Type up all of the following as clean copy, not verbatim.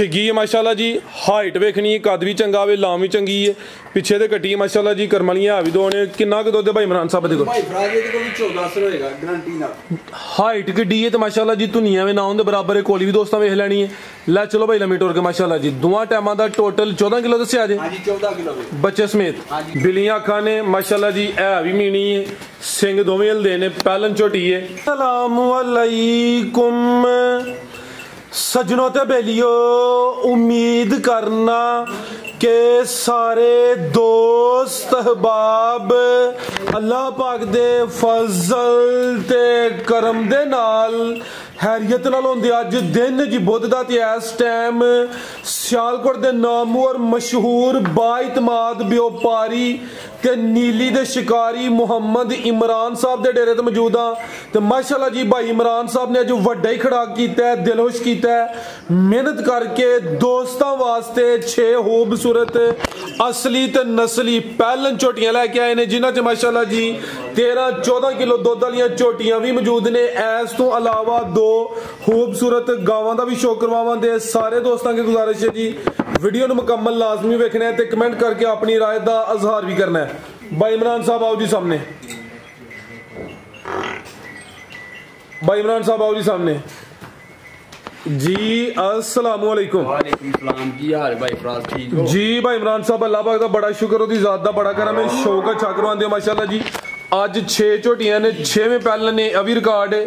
छिगी है माशाल्लाह जी। हाइट वेखनी है, कद भी चंगा वे, लाम भी चंगी है। पिछे ते कट्टी माशाल्लाह जी, करमलियां है भी दो ने। किन्ना क दुध है भाई इमरान साहब दे कोल? भाई फराज दे कोल 14 होएगा गारंटी नाल। हाइट किड्डी है ते माशाल्लाह जी धुनिया में ना होंदे बराबर है। कोली भी दोस्तां वेख लैनी है। लै चलो भाई लम्मी टोर के माशाल्लाह जी। दोवां टाइमां दा टोटल 14 किलो दस्सिया जे? हां जी 14 किलो बच्चे समेत। बिलियां अखां ने माशाल्लाह जी, है भी मीनी है, सिंग दोवें हलदे ने, पैलन झोटी है। अस्सलाम वालेकुम सजनों ते बेलियो, उम्मीद करना के सारे दोस्त अहबाब अल्लाह पाक दे फजल ते करम दे नाल हैरियत नाल होंदे। अज दिन जी बुध दा ते इस टाइम सियालकोट दे नामवर मशहूर बाइतमाद व्यापारी ते नीली दे शिकारी मुहम्मद इमरान साहब दे डेरे ते मौजूद हां। ते माशाल्लाह जी भाई इमरान साहब ने अज वड्डा ही खड़ाक कीता है, दिलखुश कीता है, मेहनत करके दोस्तां वास्ते 6 खूबसूरत असली ते नस्ली पैलन झोटियां लैके आए ने, जिन्हां च माशाल्लाह जी 13-14 किलो दुध वालियां झोटियां भी मौजूद ने। इस तो अलावा 2 खूबसूरत गावां दा भी शो करवावांगे। सारे दोस्तां की गुजारिश है जी वीडियो नूं मुकम्मल लाजमी वेखना है ते कमेंट करके अपनी राय दा इजहार भी करना है। भाई इमरान साहब आओ जी सामने। भाई इमरान साहब आओ जी सामने जी। अस्सलाम वालेकुम। वालेकुम सलाम जी। हाल भाई फराज ठीक हो जी? भाई इमरान साहब अल्लाह पाक दा बड़ा शुक्र, ओदी जात दा बड़ा करम है, शौक अच्छा करवांदे हो माशाल्लाह जी। अज 6 झोटियां ने, 6वें पैलन ने, अभी रिकॉर्ड है।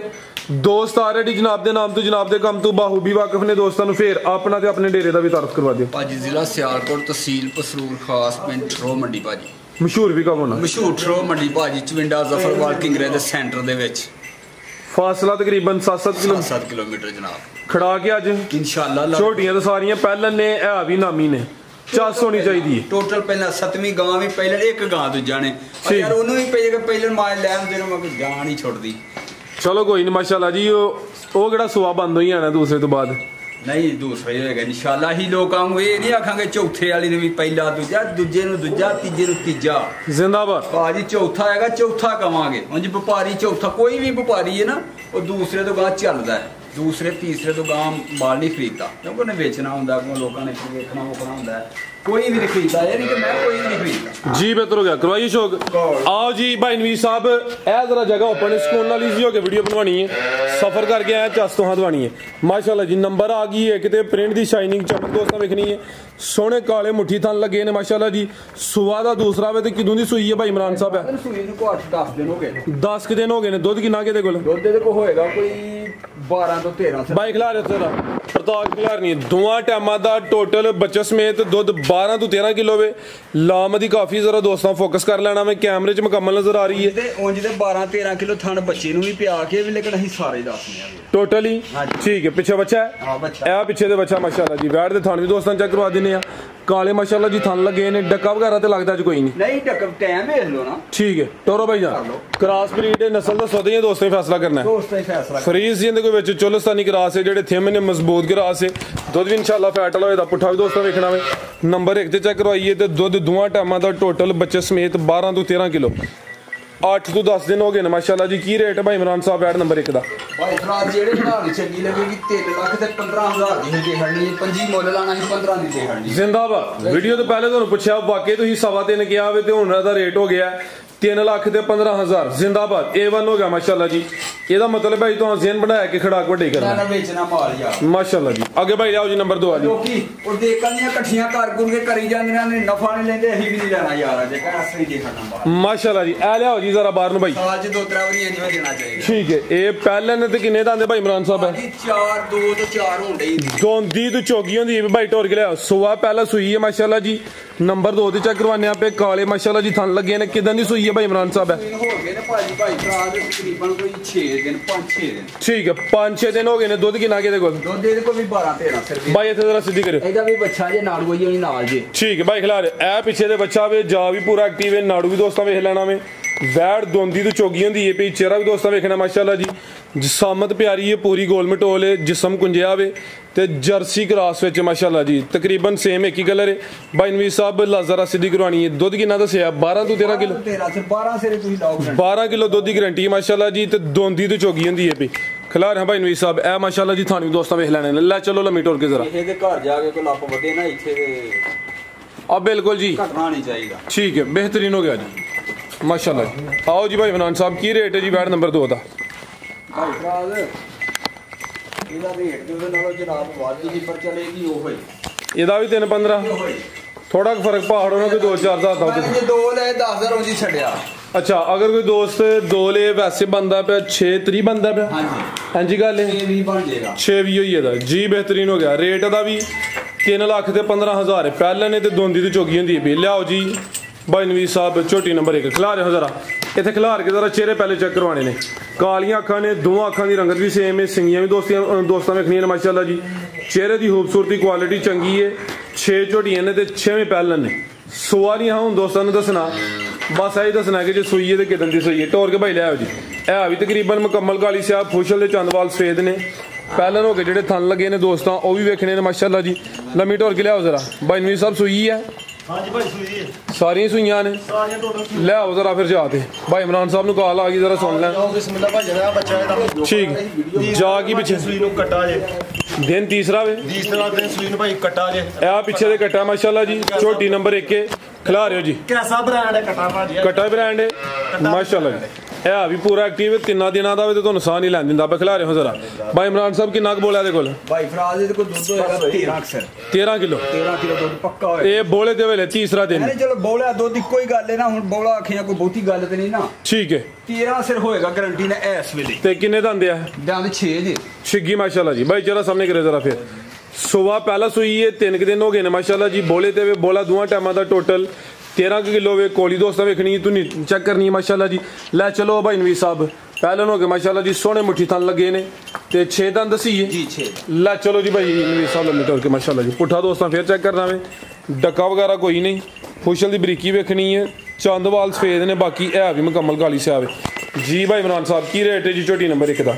दोस्त ऑलरेडी जनाब दे नाम तो जनाब दे कम तो बाहूबी वाकिफ ने। दोस्तों नूं फिर अपना ते अपने डेरे दा भी तारफ करवा दियो। भाजी जिला सियालकोट, तहसील पसरूर, खास पिंड ठरो मंडी भाजी। मशहूर भी कब होना? मशहूर ठरो मंडी भाजी, चविंडा जफरवाल किंगरे दे सेंटर दे विच। फासला तकरीबन 7 किलोमीटर जनाब। खड़ा के अज इंशाअल्लाह झोटियां तो सारियां पैलन ने, है भी नामी ने। चस होनी चाहिए टोटल। पहला 7वीं गां भी पहले एक गां दूजा ने यार ओनू भी पहले मार लैन दे मैं जान ही छोड़ दी। चलो कोई नहीं माशाल्लाह जी। वो केड़ा सुआ बंद होई जाना दूसरे तो बाद? नहीं दूसरा ही होएगा इंशाअल्लाह। ही लोकां नूं ये नहीं आखांगे चौथे वाली ने भी पहला दूजा, दूजे नूं दूजा, तीजे नूं तीजा। जिंदाबाद भाजी चौथा आएगा, चौथा कवांगे। उंज व्यापारी चौथा, कोई भी व्यापारी है ना वो दूसरे तो गां चलदा है, दूसरे तीसरे तो गां माल नहीं खरीदता, क्योंकि उन्हें बेचना होंदा है, लोगों ने देखना वोखना होंदा है। कोई भी नहीं खरीदता, ये नहीं कि मैं कोई भी नहीं खरीदता जी। बेहतर हो गया, करवाइए शौक। आओ जी भाई नवीर साहब, ए जरा जगह ओपन सुकून वाली जी होके वीडियो बनवानी है, सफर करके आया चस तो दवानी है माशाल्लाह जी। नंबर आ गई है किते, प्रिंट दी शाइनिंग चमक दोस्तों देखनी है। सोने काले मुट्ठी थन लगे ने माशाल्लाह जी। सुआ दा दूसरा वे ते किदों दी सूई है भाई इमरान साहब? है सूई नूं 8-10 दिन हो गए। 10 दिन हो गए ने। दुध किन्ना के दे कोल? दुध दे को होएगा कोई 12 तो 13 भाई खिला रहे तेरा प्रताप खिलारनी है। दोवां टाइमां दा टोटल बच्चे समेत दुध 12 तो 13 किलो वे। लाम दी काफी जरा दोस्तों फोकस कर लेना, मैं कैमरे च मुकम्मल नजर आ रही है। उंज दे 12-13 किलो थन बच्चे नूं भी पिया के भी, लेकिन अहीं सारे दसने आ टोटल ही। ठीक है, पिछे बच्चा है? हां बच्चा ए पिछे दे बच्चा माशाल्लाह जी। वैट दे थन भी दोस्तों चेक करवा दिने आ। काले माशाल्लाह जी थन लगे ने। डक्का वगैरह ते लगदा ज कोई नहीं? नहीं डक्का टाइम देख लो ना। ठीक है टोरो भाई जान। क्रॉस ब्रीड नस्ल दा सौदे दोस्तों फैसला करना है। दोस्तों ही फैसला फरीज जिंदे कोई विच चोलस्तानी क्रॉस है, जेडे थिम ने मजबूत क्रॉस है। दुध भी इंशाल्लाह फैट वाला होएदा, पुट्ठा भी दोस्तों वेखना वे। नंबर 1 ते चेक करवाइए ते दुध दोवां टाइमां दा टोटल बच्चे समेत 12 तो 13 किलो। 8 तो 10 दिन हो गए माशाल्लाह जी। की रेट है भाई इमरान साहब ऐड नंबर 1 दा? भाई फराज जेड़े बनानी चंगी लगेगी 3 लाख ते 15,000 दी दे हड़नी, 25 मुੱਲ लाना ही 15 दी दे हड़नी। जिंदाबाद। वीडियो तो पहले ਤੁਹਾਨੂੰ ਪੁੱਛਿਆ ਵਾਕਈ ਤੁਸੀਂ 3.5 ਕਿਹਾ ਵੇ ਤੇ ਹੁਣ ਇਹਦਾ ਰੇਟ ਹੋ ਗਿਆ 3 ਲੱਖ ਤੇ 15,000। जिंदाबाद। A1 हो गया माशाल्लाह जी। ਇਹਦਾ ਮਤਲਬ ਭਾਈ ਤੁਹਾਨੂੰ ਜ਼ੇਨ ਬਣਾਇਆ ਕਿ ਖੜਾਕ ਵੱਡੀ ਕਰਨਾ ਨਾ ਵੇਚਣਾ ਮਾਲ ਯਾਰ ਮਾशाल्लाह जी। ਅੱਗੇ ਭਾਈ ਆਓ ਜੀ ਨੰਬਰ 2 ਆ ਜੀ। ਲੋਕੀ ਉਹ ਦੇਖਾਂ ਦੀਆਂ ਇਕੱਠੀਆਂ ਕਰ ਗੁਰ ਕੇ ਕਰੀ ਜਾਂਦੀਆਂ ਨੇ, ਨਫਾ ਨਹੀਂ ਲੈਂਦੇ। ਅਸੀਂ ਵੀ ਨਹੀਂ ਲੈਣਾ ਯਾਰ, ਜੇ ਕਹਿੰਦਾ ਅਸਲੀ ਦੇਖਣਾ ਮਾਲ ਮਾशाल्लाह ਜੀ। ਇਹ ਲਿਆਓ ਜੀ ਜ਼ਰਾ ਬਾਹਰ ਨੂੰ ਭਾਈ। ਸਾਲ ਚ 2-3 ਵਾਰੀ ਇੰਜ ਦੇਣਾ ਚਾਹੀਦਾ। ਠੀਕ ਹੈ। ਇਹ ਪਹਿਲੇ ਨੇ ਤੇ ਕਿੰਨੇ ਦਾ ਆਂਦੇ ਭਾਈ ਇਮਰਾਨ ਸਾਹਿਬ? ਜੀ 4 2 ਤੋਂ 4 ਹੁੰਦੇ ਹੀ ਦੋਂਦੀ ਤੋਂ ਚੋਗੀ ਹੁੰਦੀ ਹੈ ਭਾਈ। ਟੋਰ ਕੇ ਲਿਆਓ। ਸੁਆ ਪਹਿਲਾ ਸੂਈ ਹੈ ਮਾशाल्लाह ਜੀ। ਨੰਬਰ 2 ਤੇ ਚੈੱਕ ਕਰਵਾਨੇ ਆਪੇ। ਕਾਲੇ ਮਾशाल्लाह ਜੀ ਥਣ ਲੱਗੇ ਨੇ। ਕਿਦਾਂ ਦੀ ਸੂਈ ਹੈ ਭਾਈ ਇਮਰਾਨ ਸਾਹਿਬ? ਹੈ ਹੋ ਗਏ ਨੇ ਭਾਜੀ ਭਰਾ ਦੇ ਤਕਰੀਬਨ ਕੋਈ 6 ਦਿਨ 5-6 ਦਿਨ। ਠੀਕ ਹੈ 5-6 ਦਿਨ ਹੋ ਗਏ ਨੇ। ਦੁੱਧ ਕਿੰਨਾ ਕਿਹਦੇ ਕੋਲ? ਦੁੱਧ ਇਹਦੇ ਕੋਲ ਵੀ 12-13 ਸਿਰ ਭਾਈ ਇੱਥੇ ਜ਼ਰਾ ਸਿੱਧੀ ਕਰਿਓ। ਇਹਦਾ ਵੀ ਬੱਚਾ ਜੇ ਨਾਲ ਕੋਈ ਹੋਣੀ ਨਾਲ ਜੇ। ਠੀਕ ਹੈ ਭਾਈ ਖਿਲਾ ਰਹੇ। ਇਹ ਪਿੱਛੇ ਦੇ ਬੱਚਾ ਵੇ, ਜਾ ਵੀ ਪੂਰਾ ਐਕਟਿਵ ਹੈ। ਨਾੜੂ ਵੀ ਦੋਸਤਾਂ ਵੇਖ ਲੈਣਾ ਵੇ। ਵੈੜ ਦੋਂਦੀ ਤੋਂ ਚੋਗੀ ਹੁੰਦੀ ਹੈ। ਪਈ ਚਿਹਰਾ ਵੀ ਦੋਸਤਾਂ ਵੇਖਣਾ ਮਾशाल्लाह ਜੀ। जिसामत प्यारी है, पूरी गोल मटोल है, जिसम कुंजिया वे ते जर्सी क्रॉस विच माशाल्लाह जी। तकरीबन सेम एक ही कलर है। भाई नवीर साहब लाजरा सीधी करवानी है। दुध कितना दसिया? 12 तो 13 किलो। 12 सिरे तुसीं लाओ। 12 किलो दुध की गारंटी है माशाल्लाह जी। ते दोंदी तो चोगी हुंदी है। भी खिला रहे हैं भाई नवीस साहब ए माशाल्लाह जी थानी दोस्तों वेख लेने ले चलो लम्मी टोर के जरा ਇਹਦੇ ਘਰ ਜਾ ਕੇ ਕੋਈ ਲੱਪ ਵੱਡੇ ਨਾ ਇੱਥੇ ਤੇ अब बिल्कुल जी ਘਟਣਾ ਨਹੀਂ ਚਾਹੀਦਾ ठीक है बेहतरीन हो गया जी माशाल्लाह जी आओ जी भाई इमरान साहब की रेट है जी बैड नंबर 2 का ਭਾਈ ਫਰਾਜ਼ ਇਹਦਾ ਰੇਟ ਦੇ ਨਾਲੋਂ ਜਨਾਬ ਵੱਧ ਹੀ ਪਰ ਚਲੇਗੀ ਉਹ ਹੀ ਇਹਦਾ ਵੀ 3-15 ਥੋੜਾ ਫਰਕ ਪਹਾੜੋਂ ਨਾਲ ਕੋਈ 2-4 ਦਾ ਮੈਂ ਜੇ 2 ਲੈ 10000 ਉਹ ਜੀ ਛੱਡਿਆ अच्छा अगर कोई दोस्त 2 ले वैसे बनता पे 6-3 बनता पे ਹਾਂਜੀ हाँ जी गल है ਇਹ ਵੀ ਬਣ ਜਾਏਗਾ 6 भी होई है जी बेहतरीन हो गया रेट का भी 3 लाख ते 15,000 है पहले ने ते दोंदी ते चौकी होंदी है लियाओ जी भाई नवीस साहब झोटी नंबर 1 खिला रहे हो जरा इतने खिलार के जरा चेहरे पहले चेक करवाने ने कालियां अखां ने दोवां अखां की रंगत भी सेम है सिंगियां भी दोस्तां वेखनियां ने माशाल्लाह जी चेहरे की खूबसूरती क्वालिटी चंगी है 6 झोटियां ने ते 6वें पहलन ने सवारियां हूँ दोस्तों ने दसना बस यही दसना कि जो सुई है तो कितन की सुई है टोर के भाई लिया जी है भी तकरीबन मुकम्मल काली सियाह फुशल के चंदवाल सफेद ने पहलन हो गए जो थन लगे ने दोस्तों वह भी वेखने ने माशाल्लाह जी लम्मी टोर के लियाओ जरा भाई नवीस साहब सुई है सारियां सुइयां ने ले आओ जरा फिर जाते भाई इमरान साहब ने कॉल आ गई जरा सुन लें ठीक जा की पिछे दिन तीसरा वे पिछे दे कट्टा माशाल्लाह जी झोटी नंबर 1 खिला रहे हो जी कैसा ब्रांड है कटा भाजी कट्टा ब्रांड है माशाल्लाह जी है भी पूरा एक्टिव 3 दिनों का भी तो नुकसान ही लैन दिंदा पे खिला रहे हो जरा भाई इमरान साहब कितना बोला दे कोल ਭਾਈ ਫਰਾਜ਼ ਇਹਦੇ ਕੋਲ ਦੁੱਧ ਹੋਏਗਾ 13 ਅਕਸਰ 13 किलो 13 ਕਿਲੋ ਦੁੱਧ ਪੱਕਾ ਹੋਏਗਾ ਇਹ ਬੋਲੇ ਦੇ ਵੇਲੇ ਤੀਸਰਾ ਦਿਨ ਨਹੀਂ ਚਲੋ ਬੋਲਿਆ ਦੁੱਧ ਇੱਕੋ ਹੀ ਗੱਲ ਹੈ ਨਾ ਹੁਣ ਬੋਲਾ ਆਖਿਆ ਕੋਈ ਬਹੁਤੀ ਗੱਲ ਤੇ ਨਹੀਂ ਨਾ ठीक है 13 ਸਿਰ ਹੋਏਗਾ ਗਾਰੰਟੀ ਨੇ ਇਸ ਵੇਲੇ ਤੇ ਕਿੰਨੇ ਦੰਦੇ ਆ ਦੰਦ 6 ਜੀ छिग्गी माशाल्लाह जी भाई जरा सामने करे जरा फिर सुबह पहला सुई है 3 दिन हो गए ने माशाल्लाह जी बोले ते बोला दुआ टाइम का टोटल 13 किलो वे कोली दोस्तों वेखनी तू चेक करनी है माशाल्लाह जी लै चलो भाई नवीस साहब पहले हो गए माशाल्लाह जी सोने मुट्ठी थन लगे ने ते 6 दंद दसी है जी 6 लै चलो जी भाई नवीस साहब लम्मी टोर के माशाल्लाह जी पुट्ठा दोस्तों फिर चेक करना वे डक्का वगैरह कोई नहीं फुशल की बरीकी वेखनी है चंदवाल सफेद ने बाकी है भी मुकम्मल काली सियाह जी भाई इमरान साहब की रेट है जी झोटी नंबर 1 का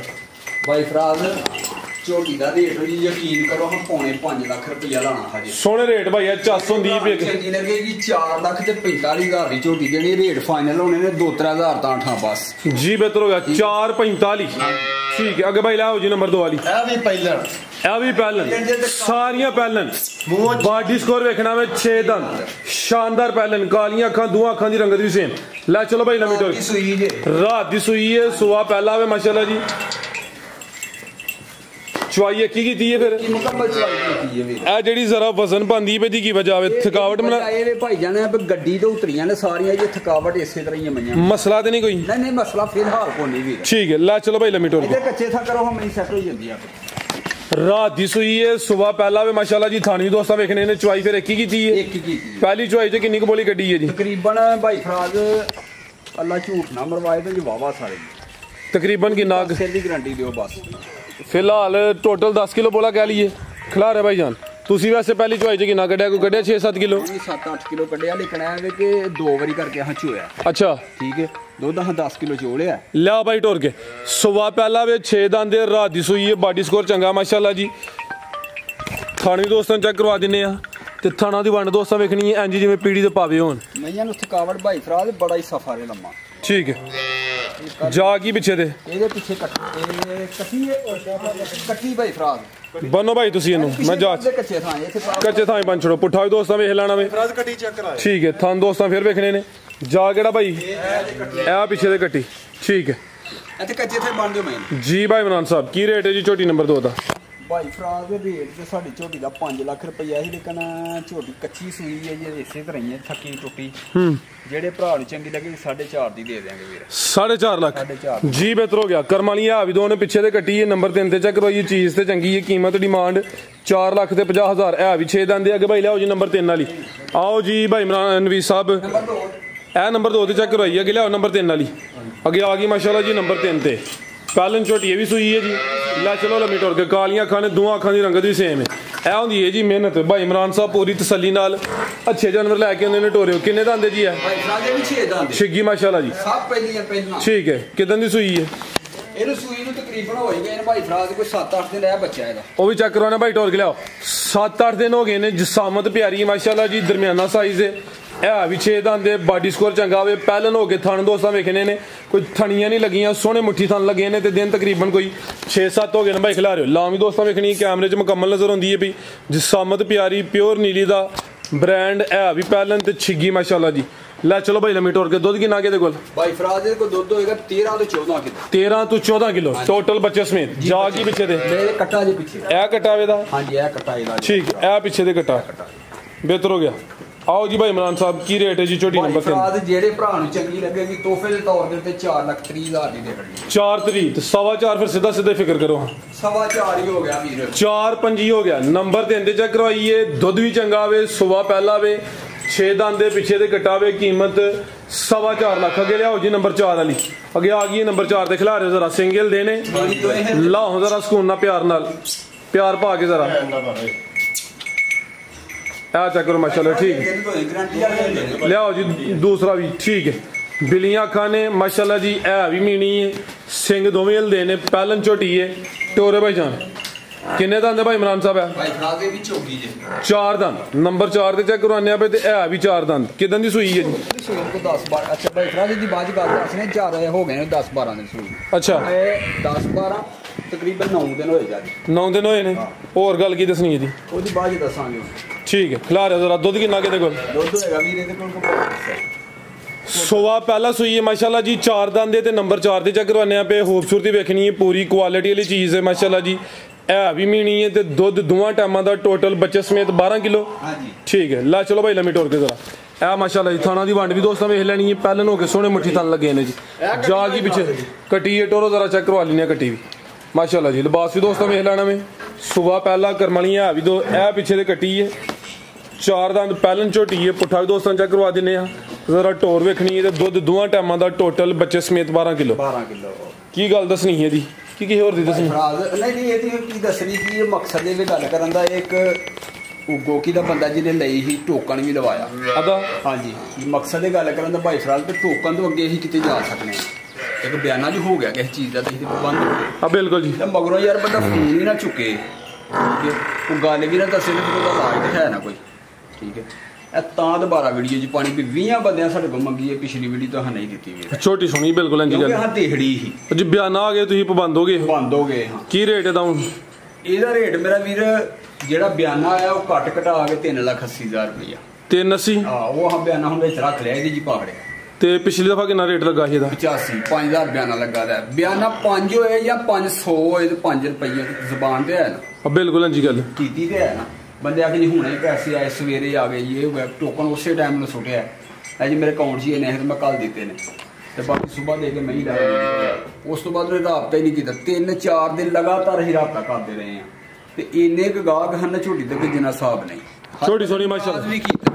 भाई फराज ਝੋਟੀ ਦਾ ਰੇਟ ਜੀ ਯਕੀਨ ਕਰੋ ਹਮ ਪੌਣੇ 5 ਲੱਖ ਰੁਪਇਆ ਲਾਣਾ ਹਜੇ सोने रेट भाई है 400 ਚੰਗੀ ਲੱਗੇਗੀ 4 ਲੱਖ ਤੇ 45,000 ਦੀ ਝੋਟੀ ਦੇਣੀ ਰੇਟ ਫਾਈਨਲ ਹੋਣੇ ਨੇ 2-3,000 ਤਾਂ ਠਾ ਬਸ जी बेहतर हो गया 445 ठीक है आगे भाई लाओ जी नंबर 2 वाली ਇਹ ਵੀ ਪਹਿਲਣ ਇਹ ਵੀ ਪਹਿਲਨ ਸਾਰੀਆਂ ਪਹਿਲਨ ਬਾਡੀ ਸਕੋਰ ਵੇਖਣਾ ਵੇ 6 ਦੰਦ ਸ਼ਾਨਦਾਰ ਪਹਿਲਨ ਕਾਲੀਆਂ ਅੱਖਾਂ ਦੋਹਾਂ ਅੱਖਾਂ ਦੀ ਰੰਗਤ ਵੀ ਸੇਮ ਲੈ ਚਲੋ ਭਾਈ ਨਵੀਂ ਟੋਰ ਸੂਈ ਜੇ ਰਾਤ ਦੀ ਸੂਈ ਹੈ ਸੁਆ ਪਹਿਲਾ ਵੇ ਮਾਸ਼ਾਅੱਲਾ ਜੀ ਚੁਆਈ ਇੱਕ ਹੀ ਕੀਤੀ ਹੈ ਫਿਰ ਮੁਕੰਮਲ ਚਵਾਈ ਕੀਤੀ ਹੈ ਵੀ ਇਹ ਜਿਹੜੀ ਜ਼ਰਾ ਵਜ਼ਨ ਪਾਉਂਦੀ ਪਈ ਦੀ ਕੀ ਵਜ੍ਹਾ ਵੇ ਥਕਾਵਟ ਮਨਾ ਇਹ ਵੇ ਭਾਈ ਜਾਨੇ ਗੱਡੀ ਤੋਂ ਉਤਰੀਆਂ ਨੇ ਸਾਰੀਆਂ ਜੇ ਥਕਾਵਟ ਇਸੇ ਤਰ੍ਹਾਂ ਹੀ ਮਈਆਂ ਮਸਲਾ ਤੇ ਨਹੀਂ ਕੋਈ ਨਹੀਂ ਮਸਲਾ ਫਿਲਹਾਲ ਕੋਈ ਨਹੀਂ ਵੀ ਠੀਕ ਹੈ ਲੈ ਚਲੋ ਭਾਈ ਲੰਮੀ ਟੋਰ ਇਹਦੇ ਕੱਚੇ ਥਾ ਕਰੋ ਹਮ ਨਹੀਂ ਸੈੱਟ ਹੋ ਜਾਂਦੀ ਆ ਰਾਤ ਦੀ ਸੂਈ ਹੈ ਸੁਬਹ ਪਹਿਲਾ ਵੇ ਮਾਸ਼ਾਅੱਲਾ ਜੀ ਥਾਣੀ ਦੋਸਤਾਂ ਵੇਖਣੇ ਨੇ ਚੁਆਈ ਫਿਰ ਇੱਕ ਹੀ ਕੀਤੀ ਹੈ ਇੱਕ ਹੀ ਕੀਤੀ ਪਹਿਲੀ ਚੁਆਈ ਚ ਕਿੰਨੀ ਕੁ ਬੋਲੀ ਗੱਡੀ ਹੈ ਜੀ ਤਕਰੀਬਨ ਭਾਈ ਫਰਾਜ਼ ਅੱਲਾ ਝੂਠ ਨਾ ਮਰਵਾਏ ਤੇ ਜਵਾਵਾ ਸਾਰੇ ਤਕਰੀਬਨ ਕਿੰਨਾ ਸਿਰ ਦੀ ਗਾਰੰਟੀ ਦਿਓ ਬਸ फिलहाल टोटल 10 किलो बोला कह लीए खिला रहे भाई जान तुसी वैसे पहली चुआई च कितना कढ़िया कोई कढ़िया 6-7 किलो 7-8 किलो कढ़िया लेकिन है कि 2 बारी करके हाँ चोया अच्छा ठीक है दुध हाँ 10 किलो चोलिया लिया भाई टोर के सुबह पहला वे 6 दांदे रात दी सुई है बॉडी स्कोर चंगा माशाल्लाह जी थाने दोस्तों चेक करवा दिने ते थाना दी वंड दोस्तां वेखनी है इंज जिवें पीड़ी दे पावे होन मैयां नु थकावट भाई फराज बड़ा ही सफा है लम्मा ठीक है जा की पीछे दे ਇਹਦੇ ਪਿੱਛੇ ਕੱਟੀ ਭਾਈ ਫਰਾਜ਼ बनो भाई तुसी इनु मैं जा ਕੱਚੇ ਥਾਂ ਇੱਥੇ कच्चे थां बन छोड़ो पुट्ठा भी दोस्तां वेख लेना वे ਫਰਾਜ਼ ਕੱਟੀ ਚੈੱਕ ਕਰਾ ठीक है थान दोस्तां फिर वेखने ने जा केड़ा भाई ए पीछे दे कट्टी ठीक है ਇੱਥੇ ਕੱਚੇ ਥਾਂ ਬਣ ਦਿਓ ਮੈਂ जी भाई इमरान साहब की रेट है जी छोटी नंबर 2 का ਭਾਈ ਫਰਾਜ਼ ਦੇ ਰੇਟ ਤੇ ਸਾਡੀ ਝੋਟੀ ਦਾ 5 ਲੱਖ ਰੁਪਈਆ ਸੀ ਲੇਕਿਨ ਝੋਟੀ ਕੱਚੀ ਸੂਈ ਹੈ ਜੇ ਇਸੇ ਤਰ੍ਹਾਂ ਹੀ ਹੈ ਥੱਕੀ ਟੁੱਟੀ ਜਿਹੜੇ ਭਰਾ ਨੂੰ ਚੰਗੀ ਲੱਗੇ 4.5 ਦੀ ਦੇ ਦੇਾਂਗੇ ਵੀਰ 4.5 ਲੱਖ जी बेहतर हो गया कर्म वाली है भी दोनों पिछे दे कट्टी है नंबर 3 ते चेक करवाइए चीज ते चंगी है कीमत डिमांड 4 लाख ते 50,000 है भी 6 दंदे अगे भाई लियाओ जी नंबर 3 वाली आओ जी भाई इमरान नवीस साहब ए नंबर 2 ते चेक करवाइए अगे लियाओ नंबर 3 वाली अगे आ गई माशाल्लाह जी नंबर 3 ते पहलन झोटी भी सुई है जी लै चलो लम्मी टोर के कालियां अखां ने दोवां अखां दी रंगत भी सेम है ए होंदी है जी मेहनत भाई इमरान साहब पूरी तसल्ली नाल अच्छे जानवर लैके उन्होंने टोरे किन्ने दंदे जी है ਭਾਈ ਫਰਾਜ਼ ਵੀ 6 ਦੰਦ छिग्गी माशाल्लाह जी ਸਭ ਪਹਿਲਾਂ ठीक है कितन दी सुई है ਇਹਨੂੰ ਸੂਈ ਨੂੰ ਤਕਰੀਬਨ ਹੋ ਗਏ ਨੇ ਭਾਈ ਫਰਾਜ਼ ਕੋਈ 7-8 ਦਿਨ ਰਹਿ ਬੱਚਾ ਇਹਦਾ ਉਹ ਵੀ ਚੈੱਕ ਕਰਵਾਉਣਾ ਭਾਈ ਟੋਰ ਕੇ ਲਿਆਓ 7-8 ਦਿਨ ਹੋ ਗਏ ਨੇ ਜਸਾਮਤ ਪਿਆਰੀ ਮਾਸ਼ਾਅੱਲਾ ਜੀ ਦਰਮਿਆਨਾ ਸਾਈਜ਼ ਹੈ ਇਹ ਵੀ 6 ਦੰਦ ਦੇ ਬਾਡੀ ਸਕੋਰ ਚੰਗਾ ਹੋਵੇ ਪਹਿਲਨ ਹੋ ਕੇ ਥਣ ਦੋਸਤਾਂ ਵੇਖਣੇ ਨੇ कोई थनियां नहीं लगियां, सोहने मुट्ठी थन लगे ने, ते दिन तकरीबन कोई 6-7 हो गए ने भाई खिला रहे हो। लाम भी दोस्तों वेखनी कैमरे च मुकम्मल नजर आती है भी, जिसामत प्यारी प्योर नीली दा ब्रांड है भी पैलन ते छिगी माशाल्लाह जी। लै चलो भाई लम्मी टोर के दुध किन्ना के कोल भाई फराज दे को दुध होएगा 13 ਤੋਂ 14 किलो। 13 ਤੋਂ 14 किलो टोटल बच्चे समेत। जा की पिछे दे मेरे कट्टा जे पीछे ए कट्टा वे दा। हां जी ए कट्टा इला ठीक ए पिछे दे कट्टा बेहतर हो गया। आओ जी भाई इमरान साहब की रेट है जी छोटी नंबर 3 फराज जेड़े भरा नु चंगी लगेगी तोहफे दे तौर ते 4,30,000 दी दे देनी। 4 तरीक 4.25 फिर सीधा सीधे फिक्र करो। 4.25 ही हो गया वीर। 4-5 हो गया। नंबर 3 ते चेक करवाइए, दुध भी चंगा वे, सुबह पहला वे, 6 दंद दे पिछे दे कट्टा वे, कीमत 4.25 लाख। अगे लियाओ जी नंबर 4 वाली, अगे आ गई नंबर 4 ते खिला रहे जरा सिंगल देने लाओ जरा सुकून ना प्यार पा के जरा आ चेक करो माशाल्लाह। ठीक है लियाओ जी दूसरा भी ठीक है। बिलियां खाने माशाल्लाह जी है भी मीनी है, सिंग दोवें हिलदे ने, पैलन झोटी है टोरे भाई जान। किन्ने दंद है भाई इमरान साहब है? भाई फराज दे भी चौकी जे 4 दंद। नंबर 4 ते चेक करवाने पे ते है भी 4 दंद। किदन दी सूई है जी? सूई को 10-12 अच्छा भाई फराज दी बाज गल दसने 4 हो गए ने 10-12 दिन सूई। अच्छा 10-12 तकरीबन 9 दिन होए जा 9 दिन होए ने। और गल की दसनी है जी? ओदी बाज दसांगे। ठीक है खिला रहे जरा दुध किन्ना के कोल? दुध होएगा वीर दे कोल सुबह पहला सूई है माशाल्लाह जी। 4 दंद ते नंबर 4 ते चेक करवाने पे। खूबसूरती वेखनी है, पूरी क्वालिटी वाली चीज़ है माशाल्लाह जी। है भी मीनी है ते दुध दोवां टाइमां दा टोटल बच्चे समेत 12 किलो। हां जी ठीक है ला चलो भाई लम्मी टोर के जरा ए माशाल्लाह जी। थाना दी वंड भी दोस्तों वेख लैनी है, पैलन हो के सोहने मुट्ठी थन लगे ने जी। जा की पीछे कटी है टोरो जरा चेक करवा लेने कटी भी माशाल्लाह जी। लिबास भी दोस्तों वेख लेना में। सुबह पहला करमली है भी दो ए पीछे दे कटी है, 4 दंद पैलन झोटी है, पुट्ठा भी दोस्तों चेक करवा दिने जरा टोर वेखनी है ते दुध दोवां टाइमां दा टोटल बच्चे समेत 12 किलो। 12 किलो की गल दसनी है जी की किसी होर दी दसनी? नहीं ये की दसनी की मकसद ये गल करन दा एक गोकी दा बंदा जिन्हें लई ही टोकन भी लवाया अदा। हाँ जी मकसद ये गल करन दा भाई फराज ते टोकन तो अगे ही किते जा सकने एक बयाना जो हो गया किसी चीज़ का तो पाबंद हो गया। हाँ बिल्कुल जी। मगरों यार बंदा फोन ही ना चुके, वो गल भी ना दसे इलाज तो है ना कोई। ठीक है तां दोबारा वीडियो जी पानी भी 20 बंदे साढ़े को मंगी है, पिछली वीडियो तो नहीं दी छोटी सुनी बिल्कुल इंजी गल हाँ देहड़ी ही जी। बयाना आ गए तुम पाबंद हो गए? बंद हो गए हाँ। की रेट है दाउन? ਇਹਦਾ रेट मेरा वीर ਜਿਹੜਾ ਬਿਆਨਾ ਆਇਆ ਉਹ ਕੱਟ ਘਟਾ ਕੇ 3,80,000 ਰੁਪਇਆ। 380 ਹਾਂ ਉਹ ਹਾਂ ਬਿਆਨਾ ਹੁਣ ਵਿੱਚ ਰੱਖ ਲਿਆ ਇਹਦੀ ਜੀ ਪਾਖੜੇ ਤੇ ਪਿਛਲੀ ਦਫਾ ਕਿੰਨਾ ਰੇਟ ਲੱਗਾ ਸੀ ਇਹਦਾ? 85 5000 ਬਿਆਨਾ ਲੱਗਾ ਦਾ। ਬਿਆਨਾ 5 ਹੋਏ ਜਾਂ 500 ਹੋਏ ਤੇ 5 ਰੁਪਏ ਜ਼ਬਾਨ ਤੇ ਹੈ ਨਾ ਬਿਲਕੁਲ ਇੰਜੀ ਗੱਲ ਕੀਤੀ ਤੇ ਹੈ ਨਾ। ਬੰਦੇ ਆ ਕੇ ਜੀ ਹੁਣੇ ਪੈਸੇ ਆਏ ਸਵੇਰੇ ਆ ਗਏ ਜੀ ਇਹ ਹੋਇਆ ਟੋਕਨ ਉਸੇ ਟਾਈਮ ਨੂੰ ਸੁੱਟਿਆ ਹੈ ਜੀ ਮੇਰੇ ਅਕਾਊਂਟ 'ਚ ਇਹਨੇ ਮੈਂ ਕੱਲ ਦਿੱਤੇ ਨੇ ਤੇ ਬਾਕੀ ਸਵੇਰ ਦੇ ਕੇ ਮੈਂ ਹੀ ਲਾ ਉਸ ਤੋਂ ਬਾਅਦ ਰਾਬਤਾ ਹੀ ਨਹੀਂ ਕੀਤਾ। 3-4 ਦਿਨ ਲਗਾਤਾਰ ਹੀ ਰਾਬਤਾ ਕਰਦੇ ਰਹੇ ਆ ਤੇ ਇੰਨੇ ਕੁ ਗਾਹਕ ਹਨ ਝੋਟੀ ਤੱਕ ਜਿੰਨਾ ਹਿਸਾਬ ਨਹੀਂ। छोटी सोनी माशाल्लाह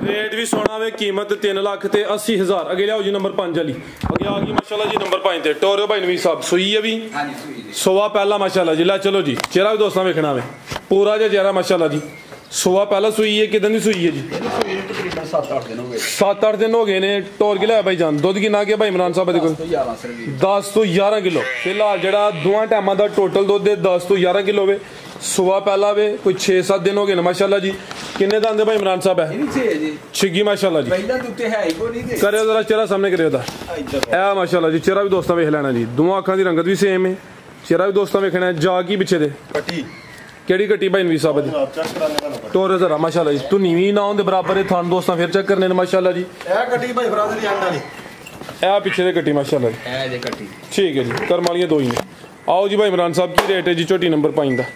रेट भी सोना वे कीमत 3,80,000। अगे लियाओ जी नंबर 5 वाली अगे आ गई माशाल्लाह जी नंबर 5 ते टोरो भाई नवीं साहब सूई है भी हां जी सूई जी सुबह पहला माशाल्लाह जी। ला चलो जी चेहरा भी दोस्तों वेखना वे पूरा जो चेहरा माशाल्लाह जी। सुबह पहला सूई है किदन दी सूई है जी? तकरीबन 7-8 दिन हो गए। 7-8 दिन हो गए ने। टोर के लिया भाई जान दुध किन्ना के भाई इमरान साहब दे कोल? 10 ਤੋਂ 11 किलो फिलहाल जेड़ा दोवां टाइमां दा टोटल दुध 10 ਤੋਂ 11 किलो वे। सुबह पहला वे कोई 6-7 दिन हो गए माशाल्लाह जी। किन्ने दंद भाई इमरान साहब है? छिगी माशाल्लाह जी। पहला तो है ही कोई नहीं करियो जरा चेहरा सामने करियो दा ए माशाल्लाह जी। चेहरा भी दोस्तों वेख लेना जी, दोवां अखां दी रंगत भी सेम है। चेहरा भी दोस्तों वेखना है। जा की पीछे दे कटी केड़ी कटी भाई नवीं साहब दी? चेक कराने का टोर जरा माशाल्लाह जी। तू नीवी ना होंदे बराबर है थान दोस्तों फिर चेक करने ने माशाल्लाह जी। ए कटी भाई फराज दी अंडा दी ए पीछे दे कटी माशाल्लाह जी। ए जे कटी ठीक है जी कर्म वालियां दो ही ने। आओ जी भाई इमरान साहब की रेट है जी छोटी नंबर 5 दा?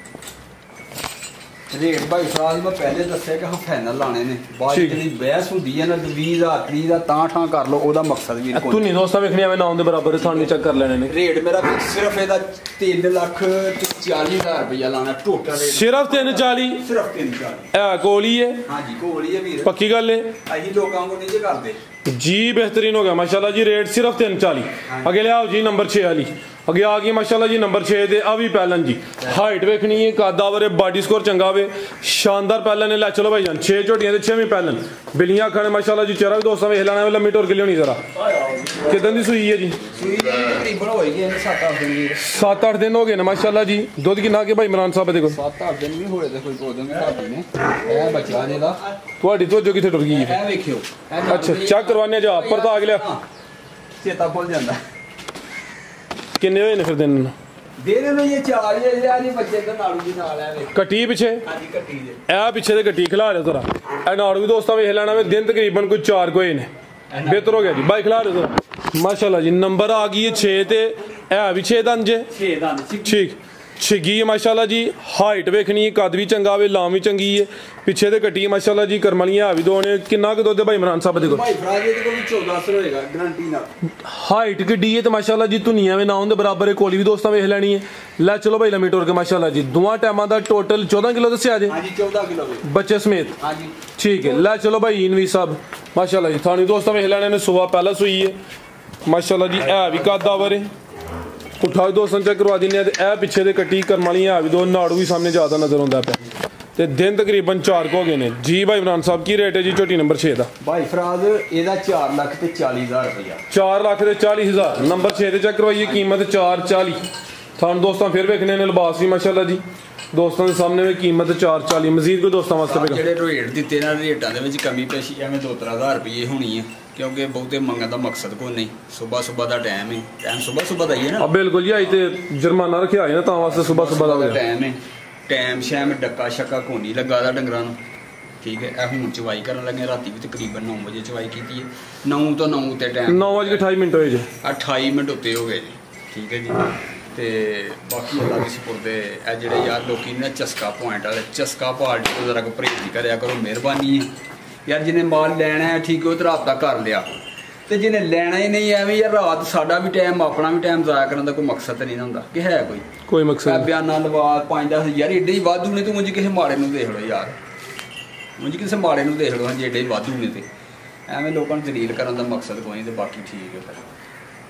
रेट भाई फराज मैं पहले दस्या कि हम फाइनल लाने ने बाद ਜਿਹੜੀ ਬਹਿਸ ਹੁੰਦੀ ਹੈ ਨਾ 20000 30 ਦਾ ਤਾਂ ਠਾਂ ਕਰ ਲਓ ਉਹਦਾ ਮਕਸਦ ਵੀ ਤੂੰ ਨਹੀਂ ਦੋਸਤਾਂ ਵੇਖਣੀ ਐਵੇਂ ਨਾ ਹੁੰਦੇ ਬਰਾਬਰ ਤੁਹਾਨੂੰ ਚੈੱਕ ਕਰ ਲੈਣੇ ਨੇ। ਰੇਟ ਮੇਰਾ ਸਿਰਫ ਇਹਦਾ 3,40,000 ਰੁਪਇਆ ਲਾਣਾ ਟੋਟਲ ਰੇਟ ਸਿਰਫ 340 ਸਿਰਫ 340 ਇਹ ਕੋਲ ਹੀ ਹੈ। ਹਾਂਜੀ ਕੋਲ ਹੀ ਹੈ ਵੀਰ ਪੱਕੀ ਗੱਲ ਹੈ ਅਸੀਂ ਲੋਕਾਂ ਨੂੰ ਨਹੀਂ ਕਰਦੇ जी। बेहतरीन हो गया माशाल्लाह जी। रेट सिर्फ 340। अगे ले आओ जी नंबर 6 वाली अगे आ गई माशाल्लाह जी नंबर 6 दे अभी पैलन जी। हाइट वेखनी है कादावर बॉडी स्कोर चंगा वे शानदार पैलन है। लै चलो भाई जान 6 झोटियां ते 6वीं पैलन बिलियां खाने माशाल्लाह जी। चेहरा भी दोस्तों वेख लेना लम्मी टोर के लियोनी जरा किदन दी सूई है जी? सूई तकरीबन होएगी 7-8 दिन 7-8 दिन हो गए ना माशाल्लाह जी। दुध किन्ना के भाई इमरान साहब दे कोल? 7-8 दिन भी होए ते कोई कोदन घाटी ने ए बच्चा जेदा ਤੁਹਾਡੀ ਤਵੱਜੋ ਕਿੱਥੇ ਟੁਰ ਗਈ ਹੈ? ਇਹ ਵੇਖਿਓ ਅੱਛਾ ਚੈੱਕ ਕਰਵਾਨੇ ਜਾ ਪਰ ਤਾਂ ਅਗਲੇ ਚੇਤਾ ਭੁੱਲ ਜਾਂਦਾ ਕਿੰਨੇ ਹੋਏ ਨੇ ਫਿਰ ਦਿਨ ਨੂੰ ਦੇ ਦੇ ਨੂੰ ਇਹ 4000 ਨਹੀਂ ਬੱਚੇ ਦਾ ਨਾੜੂ ਦੀ ਨਾਲ ਹੈ ਵੇ ਕੱਟੀ ਪਿੱਛੇ ਹਾਂਜੀ ਕੱਟੀ ਦੇ ਇਹ ਪਿੱਛੇ ਤੇ ਗੱਡੀ ਖਿਲਾ ਰਿਹਾ ਤੇਰਾ ਇਹ ਨਾੜੂ ਵੀ ਦੋਸਤਾਂ ਵੇਖ ਲੈਣਾ ਵੇ ਦਿਨ ਤਕਰੀਬਨ ਕੋਈ 4 ਹੋਏ ਨੇ ਬਿਹਤਰ ਹੋ ਗਿਆ ਜੀ ਬਾਈ ਖਿਲਾ ਰਿਹਾ ਤੇਰਾ ਮਾਸ਼ਾਅੱਲਾ ਜੀ ਨੰਬਰ ਆ ਗਈ ਹੈ 6 ਤੇ ਇਹ ਵੀ 6 ਦੰਦ ਜੇ 6 ਦੰਦ ਠੀਕ ਛਿੱਗੀ ਹੈ ਮਾਸ਼ਾਅੱਲਾ ਜੀ ਹਾਈਟ ਵੇਖਣੀ ਹੈ ਕੱਦ ਵੀ ਚੰਗਾ ਵੇ ਲਾਮ ਵੀ ਚੰਗੀ ਹੈ ਪਿੱਛੇ ਤੇ ਕੱਟੀ ਮਾਸ਼ਾਅੱਲਾ ਜੀ ਕਰਮਲੀਆਂ ਵੀ ਦੋ ਨੇ ਕਿੰਨਾ ਕੁ ਦੁੱਧ ਹੈ ਭਾਈ ਇਮਰਾਨ ਸਾਹਿਬ ਦੇ ਕੋਲ ਭਾਈ ਫਰਾਜ ਇਹਦੇ ਕੋਲ ਵੀ 14 ਹੋਏਗਾ ਗਾਰੰਟੀ ਨਾਲ ਹਾਈਟ ਕਿੱਡੀ ਹੈ ਤੇ ਮਾਸ਼ਾਅੱਲਾ ਜੀ ਧੁਨੀਆਂ ਵੀ ਨਾ ਹੋਣ ਦੇ ਬਰਾਬਰ ਹੈ ਕੋਲੀ ਵੀ ਦੋਸਤਾਂ ਵੇਖ ਲੈਣੀ ਹੈ ਲੈ ਚਲੋ ਭਾਈ ਲੰਮੀ ਟੋਰ ਕੇ ਮਾਸ਼ਾਅੱਲਾ ਜੀ ਦੋਵਾਂ ਟਾਈਮਾਂ ਦਾ ਟੋਟਲ 14 ਕਿਲੋ ਦੱਸਿਆ ਜੇ ਹਾਂਜੀ 14 ਕਿਲੋ ਬੱਚੇ ਸਮੇਤ ਹਾਂਜੀ ਠੀਕ ਹੈ ਲੈ ਚਲੋ ਭਾਈ ਇਨਵੀ ਸਾਹਿਬ ਮਾਸ਼ਾਅੱਲਾ ਜੀ ਥਾਣੀ ਦੋਸਤਾਂ ਵੇਖ ਲੈਣੇ ਨੇ ਸੁਬਾ ਪਹਿਲਾਂ ਸੂਈ ਹੈ ਮਾਸ਼ਾਅੱਲਾ ਜੀ ਇਹ ਵੀ ਕਾਦਾਵਰ ਹੈ ਉਠਾਓ ਦੋਸਤਾਂ ਚੈੱਕ ਕਰਵਾ ਦਿੰਦੇ ਆ ਤੇ ਇਹ ਪਿੱਛੇ ਦੇ ਕੱਟੀ ਕਰਮ ਵਾਲੀਆਂ ਵੀ ਦੋ ਨਾੜੂ ਵੀ ਸਾਹਮਣੇ ਜ਼ਿਆਦਾ ਨਜ਼ਰ ਆਉਂਦਾ ਪਿਆ ਤੇ ਦਿਨ ਤਕਰੀਬਨ 4 ਹੋ ਗਏ ਨੇ ਜੀ ਭਾਈ ਇਮਰਾਨ ਸਾਹਿਬ ਕੀ ਰੇਟ ਹੈ ਜੀ ਝੋਟੀ ਨੰਬਰ 6 ਦਾ ਭਾਈ ਫਰਾਜ਼ ਇਹਦਾ 4 ਲੱਖ ਤੇ 40000 ਰੁਪਇਆ 4 ਲੱਖ ਤੇ 40000 ਨੰਬਰ 6 ਤੇ ਚੈੱਕ ਕਰਵਾਈਏ ਕੀਮਤ 440 ਤੁਹਾਨੂੰ ਦੋਸਤਾਂ ਫਿਰ ਵੇਖਣੇ ਨੇ ਲਿਬਾਸ ਵੀ ਮਾਸ਼ਾਅੱਲਾ ਜੀ ਦੋਸਤਾਂ ਦੇ ਸਾਹਮਣੇ ਵੀ ਕੀਮਤ 440 ਮਜ਼ੀਦ ਕੋਈ ਦੋਸਤਾਂ ਵਾਸਤੇ ਜਿਹੜੇ ਰੇਟ ਦਿੱਤੇ ਨਾ ਰੇਟਾਂ ਦੇ ਵਿੱਚ ਕਮੀ ਪੇਸ਼ੀ ਐਵੇਂ 2-3000 ਰੁਪਏ ਹੋਣੀ ਹੈ ਕਿਉਂਕਿ ਬਹੁਤੇ ਮੰਗਣ ਦਾ ਮਕਸਦ ਕੋਈ ਨਹੀਂ ਸਵੇਰ ਦਾ ਟਾਈਮ ਹੈ ਟਾਈਮ ਸਵੇਰ ਦਾ ਹੀ ਹੈ ਨਾ ਬਿਲਕੁਲ ਜੀ ਅੱਜ ਤੇ ਜੁਰਮਾਨਾ ਰੱਖਿਆ ਹੋਇਆ ਨਾ ਤਾਂ ਵਾਸਤੇ ਸਵੇਰ ਦਾ ਟਾਈਮ ਹੈ ਟਾਈਮ ਸ਼ਾਮ ਡੱਕਾ ਸ਼ੱਕਾ ਕੋਨੀ ਲੱਗਾ ਦਾ ਡੰਗਰਾਂ ਨੂੰ ਠੀਕ ਹੈ ਇਹ ਹੁਣ ਚਵਾਈ ਕਰਨ ਲੱਗੇ ਰਾਤੀ ਵੀ ਤਕਰੀਬਨ 9 ਵਜੇ ਚਵਾਈ ਕੀਤੀ ਹੈ 9 ਤੋਂ 9 ਤੇ ਟਾਈਮ 9:28 ਹੋਏ ਜੀ 28 ਮਿੰਟ ਉੱਤੇ ਹੋ ਗਏ ਜੀ ਠੀਕ ਹੈ ਜੀ ਤੇ ਬਾਕੀ ਅੱਲਾ ਦੀ ਸਪੁਰਦੇ ਇਹ ਜਿਹੜੇ ਯਾਰ ਲੋਕੀ ਨੇ ਚਸਕਾ ਪੁਆਇੰਟ ਵਾਲੇ ਚਸਕਾ ਪਾਰਟੀ ਤੋਂ ਜ਼ਰਾ ਪਰਹੇਜ਼ ਕਰਿਆ ਕਰੋ ਮਿਹਰਬਾਨੀ ਹੈ ਯਾਰ ਜਿਹਨੇ ਮਾਲ ਲੈਣਾ ਹੈ ਠੀਕ ਹੈ ਉਹ ਤਾਂ ਰਾਬਤਾ ਕਰ ਲਿਆ ਤੇ ਜਿਹਨੇ ਲੈਣਾ ਹੀ ਨਹੀਂ ਐਵੇਂ ਯਾਰ ਰਾਤ ਸਾਡਾ ਵੀ ਟਾਈਮ ਆਪਣਾ ਵੀ ਟਾਈਮ ਜ਼ਾਇਆ ਕਰਨ ਦਾ ਕੋਈ ਮਕਸਦ ਨਹੀਂ ਹੁੰਦਾ ਕਿ ਹੈ ਕੋਈ ਮਕਸਦ ਬਿਆਨਾ ਲਵਾ 5-10 ਯਾਰ ਏਡੇ ਹੀ ਵਾਧੂ ਨੇ ਤੂੰ ਉਂਝ ਕਿਸੇ ਮਾੜੇ ਨੂੰ ਦੇਖ ਲਓ ਯਾਰ ਉਂਝ ਕਿਸੇ ਮਾੜੇ ਨੂੰ ਦੇਖ ਲਓ ਹਾਂ ਏਡੇ ਹੀ ਵਾਧੂ ਨੇ ਤੇ ਐਵੇਂ ਲੋਕਾਂ ਨੂੰ ਜਲੀਲ ਕਰਨ ਦਾ ਮਕਸਦ ਕੋਈ ਨਹੀਂ ਤੇ ਬਾਕੀ ਠੀਕ ਹੈ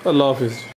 ਅੱਲਾ ਹਾਫਿਜ਼